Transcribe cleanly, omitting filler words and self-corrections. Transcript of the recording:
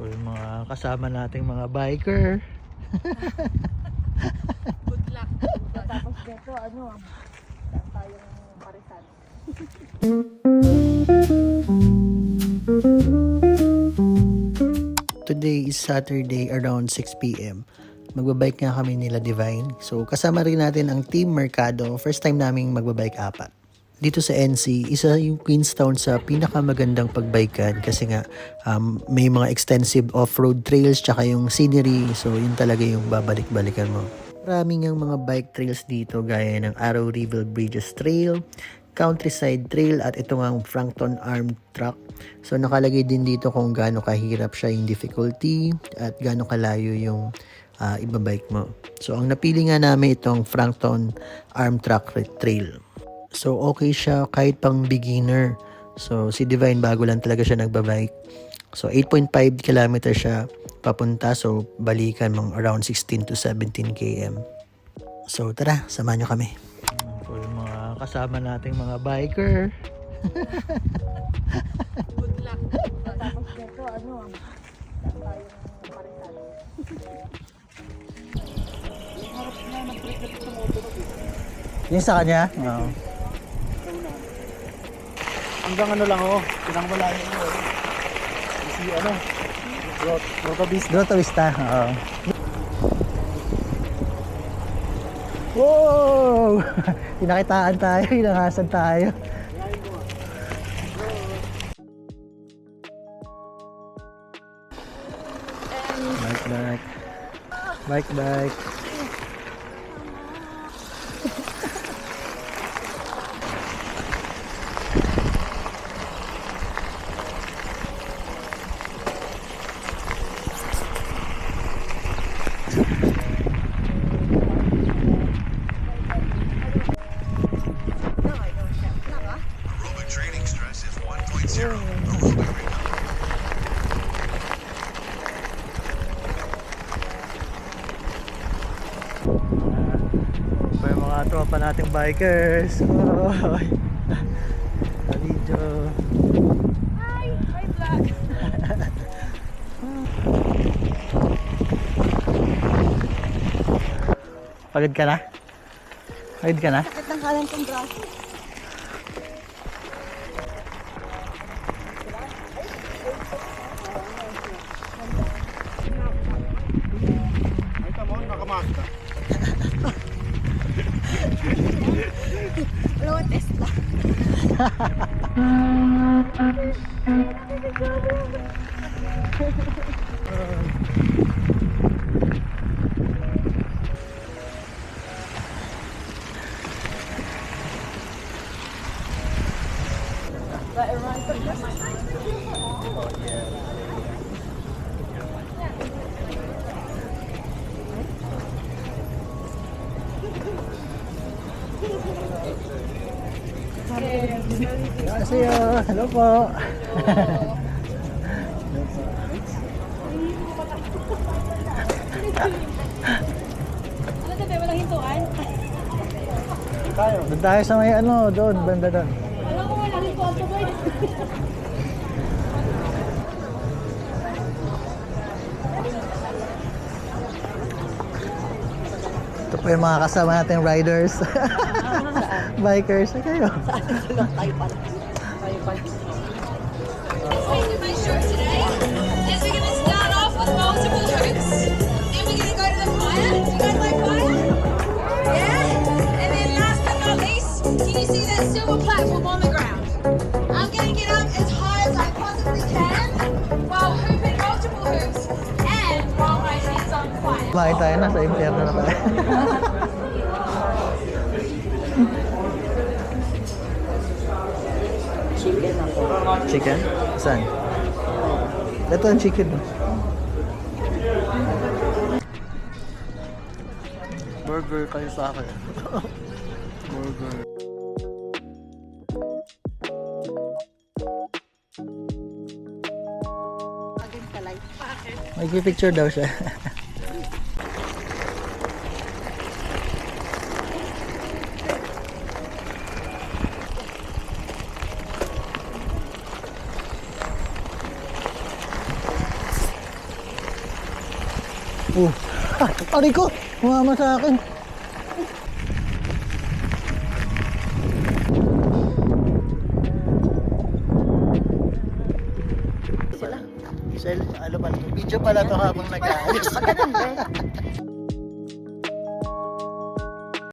po yung mga kasama nating mga biker. Good luck. Tapos dito, saan tayong parisan? Today is Saturday around 6 p.m. Magbabike nga kami nila Divine. So kasama rin natin ang Team Mercado. First time naming magbabike apat. Dito sa NC, isa yung Queenstown sa pinakamagandang pagbikan kasi nga may mga extensive off-road trails tsaka yung scenery. So yun talaga yung babalik-balikan mo. Maraming ang mga bike trails dito gaya ng Arrow River Bridges Trail, Countryside Trail at ito nga ang Frankton Arm Track. So nakalagay din dito kung gaano kahirap siya yung difficulty at gaano kalayo yung ibabike mo. So ang napili nga namin itong Frankton Arm Track Trail. So okay siya kahit pang beginner. So si Divine bago lang talaga siya nagbabike. So 8.5 km siya papunta, so balikan mga around 16 to 17 km. So tara, samahan nyo kami. Po yung mga kasama nating mga biker. Good luck. Tapos dito, saan tayong parisan? Yung harap na nag-trip sa motor. Yung sa kanya? Oo. Hanggang lang pinangmalayan mo si Grotto-Vista. Oo. Wow! Pinakitaan tayo, hinangasan tayo. Bike. Training stress is 1.0. Aerobic recovery. Pa yung mga tropa nating bikers. Oh, video. Hi! Hi, vlog! Pagod ka na? Sakit ng kalan kong braso. Ay, come on, nakamasta. Wala ko Tesla. Hello po. Ano sabi? Walang hintuan? Doon tayo sa may doon, banda doon. Alam ko walang hintuan to boy. Ito po yung mga kasama nating riders. Bikers, ay kayo. Tayo pala. Changing my shirt today is we're going to start off with multiple hoops. Then we're going to go to the fire. Do you guys like fire? Yeah? And then last but not least, can you see that silver platform on the ground? I'm going to get up as high as I possibly can while hooping multiple hoops and while my head's on fire. Kumain tayo na sa impyerno na pala. Chicken ako. Chicken? Saan? Ito ang chicken. Burger kayo sa akin. Burger. Mag-picture daw siya. Oh. Aray ko! Umama sa akin. Ano pala, video pala to habang nag-aayos.